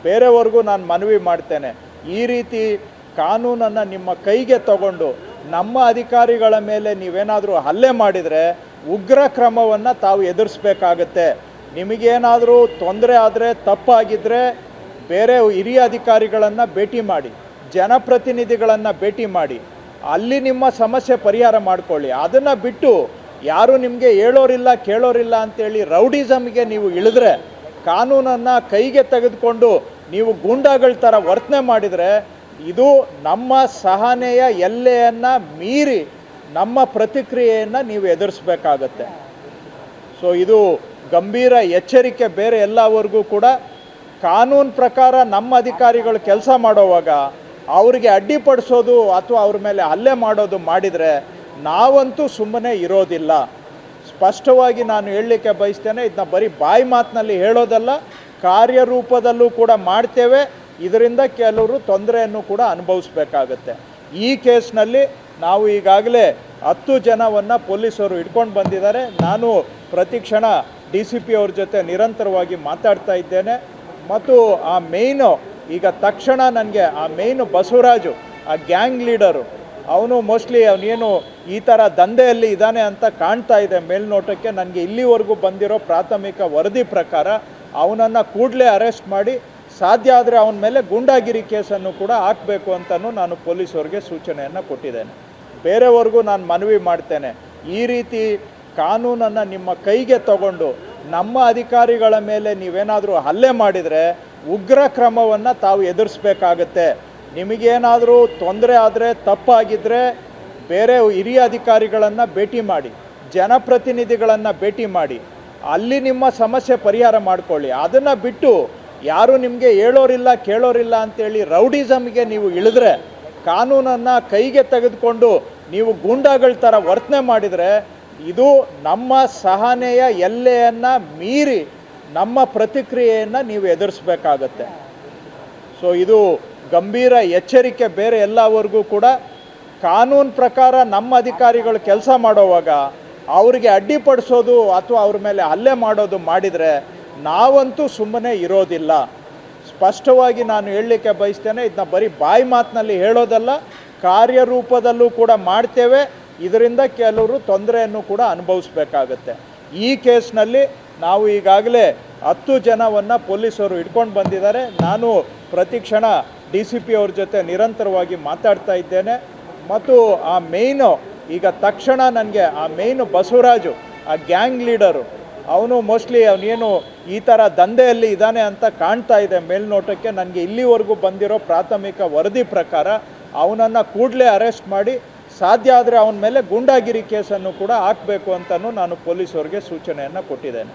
ಬೇರೆಯವರೆಗೂ ನಾನು ಮನವಿ ಮಾಡ್ತೇನೆ, ಈ ರೀತಿ ಕಾನೂನನ್ನು ನಿಮ್ಮ ಕೈಗೆ ತಗೊಂಡು ನಮ್ಮ ಅಧಿಕಾರಿಗಳ ಮೇಲೆ ನೀವೇನಾದರೂ ಹಲ್ಲೆ ಮಾಡಿದರೆ ಉಗ್ರ ಕ್ರಮವನ್ನು ತಾವು ಎದುರಿಸಬೇಕಾಗತ್ತೆ. ನಿಮಗೇನಾದರೂ ತೊಂದರೆ ಆದರೆ, ತಪ್ಪಾಗಿದ್ದರೆ ಬೇರೆ ಹಿರಿಯ ಅಧಿಕಾರಿಗಳನ್ನು ಭೇಟಿ ಮಾಡಿ, ಜನಪ್ರತಿನಿಧಿಗಳನ್ನು ಭೇಟಿ ಮಾಡಿ, ಅಲ್ಲಿ ನಿಮ್ಮ ಸಮಸ್ಯೆ ಪರಿಹಾರ ಮಾಡಿಕೊಳ್ಳಿ. ಅದನ್ನು ಬಿಟ್ಟು ಯಾರು ನಿಮಗೆ ಹೇಳೋರಿಲ್ಲ ಕೇಳೋರಿಲ್ಲ ಅಂತೇಳಿ ರೌಡಿಸಮ್ಗೆ ನೀವು ಇಳಿದ್ರೆ, ಕಾನೂನನ್ನು ಕೈಗೆ ತೆಗೆದುಕೊಂಡು ನೀವು ಗೂಂಡಾಗಳ ಥರ ವರ್ತನೆ ಮಾಡಿದರೆ ಇದು ನಮ್ಮ ಸಹನೆಯ ಎಲ್ಲೆಯನ್ನು ಮೀರಿ ನಮ್ಮ ಪ್ರತಿಕ್ರಿಯೆಯನ್ನು ನೀವು ಎದುರಿಸಬೇಕಾಗತ್ತೆ. ಸೊ ಇದು ಗಂಭೀರ ಎಚ್ಚರಿಕೆ ಬೇರೆ ಎಲ್ಲವರೆಗೂ ಕೂಡ. ಕಾನೂನು ಪ್ರಕಾರ ನಮ್ಮ ಅಧಿಕಾರಿಗಳು ಕೆಲಸ ಮಾಡೋವಾಗ ಅವರಿಗೆ ಅಡ್ಡಿಪಡಿಸೋದು ಅಥವಾ ಅವ್ರ ಮೇಲೆ ಹಲ್ಲೆ ಮಾಡೋದು ಮಾಡಿದರೆ ನಾವಂತೂ ಸುಮ್ಮನೆ ಇರೋದಿಲ್ಲ. ಸ್ಪಷ್ಟವಾಗಿ ನಾನು ಹೇಳಲಿಕ್ಕೆ ಬಯಸ್ತೇನೆ, ಇದನ್ನ ಬರೀ ಬಾಯಿ ಮಾತಿನಲ್ಲಿ ಹೇಳೋದಲ್ಲ, ಕಾರ್ಯರೂಪದಲ್ಲೂ ಕೂಡ ಮಾಡ್ತೇವೆ. ಇದರಿಂದ ಕೆಲವರು ತೊಂದರೆಯನ್ನು ಕೂಡ ಅನುಭವಿಸ್ಬೇಕಾಗತ್ತೆ. ಈ ಕೇಸ್ನಲ್ಲಿ ನಾವು ಈಗಾಗಲೇ 10 ಜನವನ್ನು ಪೊಲೀಸರು ಹಿಡ್ಕೊಂಡು ಬಂದಿದ್ದಾರೆ. ನಾನು ಪ್ರತಿಕ್ಷಣ DCP ಅವ್ರ ಜೊತೆ ನಿರಂತರವಾಗಿ ಮಾತಾಡ್ತಾ ಇದ್ದೇನೆ. ಮತ್ತು ಆ ಮೇಯ್ನು ಈಗ ತಕ್ಷಣ ನನಗೆ ಆ ಮೇಯ್ನು ಬಸವರಾಜು, ಆ ಗ್ಯಾಂಗ್ ಲೀಡರು, ಅವನು ಮೋಸ್ಟ್ಲಿ ಅವನೇನು ಈ ಥರ ದಂಧೆಯಲ್ಲಿ ಇದ್ದಾನೆ ಅಂತ ಕಾಣ್ತಾ ಇದೆ ಮೇಲ್ನೋಟಕ್ಕೆ. ನನಗೆ ಇಲ್ಲಿವರೆಗೂ ಬಂದಿರೋ ಪ್ರಾಥಮಿಕ ವರದಿ ಪ್ರಕಾರ ಅವನನ್ನು ಕೂಡಲೇ ಅರೆಸ್ಟ್ ಮಾಡಿ, ಸಾಧ್ಯ ಆದರೆ ಅವನ ಮೇಲೆ ಗೂಂಡಾಗಿರಿ ಕೇಸನ್ನು ಕೂಡ ಹಾಕಬೇಕು ಅಂತಲೂ ನಾನು ಪೊಲೀಸವ್ರಿಗೆ ಸೂಚನೆಯನ್ನು ಕೊಟ್ಟಿದ್ದೇನೆ. ಬೇರೆಯವರೆಗೂ ನಾನು ಮನವಿ ಮಾಡ್ತೇನೆ, ಈ ರೀತಿ ಕಾನೂನನ್ನು ನಿಮ್ಮ ಕೈಗೆ ತಗೊಂಡು ನಮ್ಮ ಅಧಿಕಾರಿಗಳ ಮೇಲೆ ನೀವೇನಾದರೂ ಹಲ್ಲೆ ಮಾಡಿದರೆ ಉಗ್ರ ಕ್ರಮವನ್ನು ತಾವು ಎದುರಿಸಬೇಕಾಗತ್ತೆ. ನಿಮಗೇನಾದರೂ ತೊಂದರೆ ಆದರೆ, ತಪ್ಪಾಗಿದ್ದರೆ ಬೇರೆ ಹಿರಿಯ ಅಧಿಕಾರಿಗಳನ್ನು ಭೇಟಿ ಮಾಡಿ, ಜನಪ್ರತಿನಿಧಿಗಳನ್ನು ಭೇಟಿ ಮಾಡಿ, ಅಲ್ಲಿ ನಿಮ್ಮ ಸಮಸ್ಯೆ ಪರಿಹಾರ ಮಾಡಿಕೊಳ್ಳಿ. ಅದನ್ನು ಬಿಟ್ಟು ಯಾರು ನಿಮಗೆ ಹೇಳೋರಿಲ್ಲ ಕೇಳೋರಿಲ್ಲ ಅಂತೇಳಿ ರೌಡಿಸಮ್ಗೆ ನೀವು ಇಳಿದ್ರೆ, ಕಾನೂನನ್ನು ಕೈಗೆ ತೆಗೆದುಕೊಂಡು ನೀವು ಗೂಂಡಾಗಳ ಥರ ವರ್ತನೆ ಮಾಡಿದರೆ ಇದು ನಮ್ಮ ಸಹನೆಯ ಎಲ್ಲೆಯನ್ನು ಮೀರಿ ನಮ್ಮ ಪ್ರತಿಕ್ರಿಯೆಯನ್ನು ನೀವು ಎದುರಿಸಬೇಕಾಗತ್ತೆ. ಸೊ ಇದು ಗಂಭೀರ ಎಚ್ಚರಿಕೆ ಬೇರೆ ಎಲ್ಲವರೆಗೂ ಕೂಡ. ಕಾನೂನು ಪ್ರಕಾರ ನಮ್ಮ ಅಧಿಕಾರಿಗಳು ಕೆಲಸ ಮಾಡೋವಾಗ ಅವರಿಗೆ ಅಡ್ಡಿಪಡಿಸೋದು ಅಥವಾ ಅವ್ರ ಮೇಲೆ ಹಲ್ಲೆ ಮಾಡೋದು ಮಾಡಿದರೆ ನಾವಂತೂ ಸುಮ್ಮನೆ ಇರೋದಿಲ್ಲ. ಸ್ಪಷ್ಟವಾಗಿ ನಾನು ಹೇಳಲಿಕ್ಕೆ ಬಯಸ್ತೇನೆ, ಇದನ್ನ ಬರೀ ಬಾಯಿ ಮಾತಿನಲ್ಲಿ ಹೇಳೋದಲ್ಲ, ಕಾರ್ಯರೂಪದಲ್ಲೂ ಕೂಡ ಮಾಡ್ತೇವೆ. ಇದರಿಂದ ಕೆಲವರು ತೊಂದರೆಯನ್ನು ಕೂಡ ಅನುಭವಿಸ್ಬೇಕಾಗತ್ತೆ. ಈ ಕೇಸ್ನಲ್ಲಿ ನಾವು ಈಗಾಗಲೇ 10 ಜನವನ್ನು ಪೊಲೀಸರು ಹಿಡ್ಕೊಂಡು ಬಂದಿದ್ದಾರೆ. ನಾನು ಪ್ರತಿಕ್ಷಣ DCP ಅವ್ರ ಜೊತೆ ನಿರಂತರವಾಗಿ ಮಾತಾಡ್ತಾ ಇದ್ದೇನೆ. ಮತ್ತು ಆ ಮೇಯ್ನು ಈಗ ತಕ್ಷಣ ನನಗೆ ಆ ಮೇಯ್ನು ಬಸವರಾಜು, ಆ ಗ್ಯಾಂಗ್ ಲೀಡರು, ಅವನು ಮೋಸ್ಟ್ಲಿ ಅವನೇನು ಈ ಥರ ದಂಧೆಯಲ್ಲಿ ಇದ್ದಾನೆ ಅಂತ ಕಾಣ್ತಾ ಇದೆ ಮೇಲ್ನೋಟಕ್ಕೆ. ನನಗೆ ಇಲ್ಲಿವರೆಗೂ ಬಂದಿರೋ ಪ್ರಾಥಮಿಕ ವರದಿ ಪ್ರಕಾರ ಅವನನ್ನು ಕೂಡಲೇ ಅರೆಸ್ಟ್ ಮಾಡಿ, ಸಾಧ್ಯ ಆದರೆ ಅವನ ಮೇಲೆ ಗೂಂಡಾಗಿರಿ ಕೇಸನ್ನು ಕೂಡ ಹಾಕಬೇಕು ಅಂತಲೂ ನಾನು ಪೊಲೀಸವ್ರಿಗೆ ಸೂಚನೆಯನ್ನು ಕೊಟ್ಟಿದ್ದೇನೆ.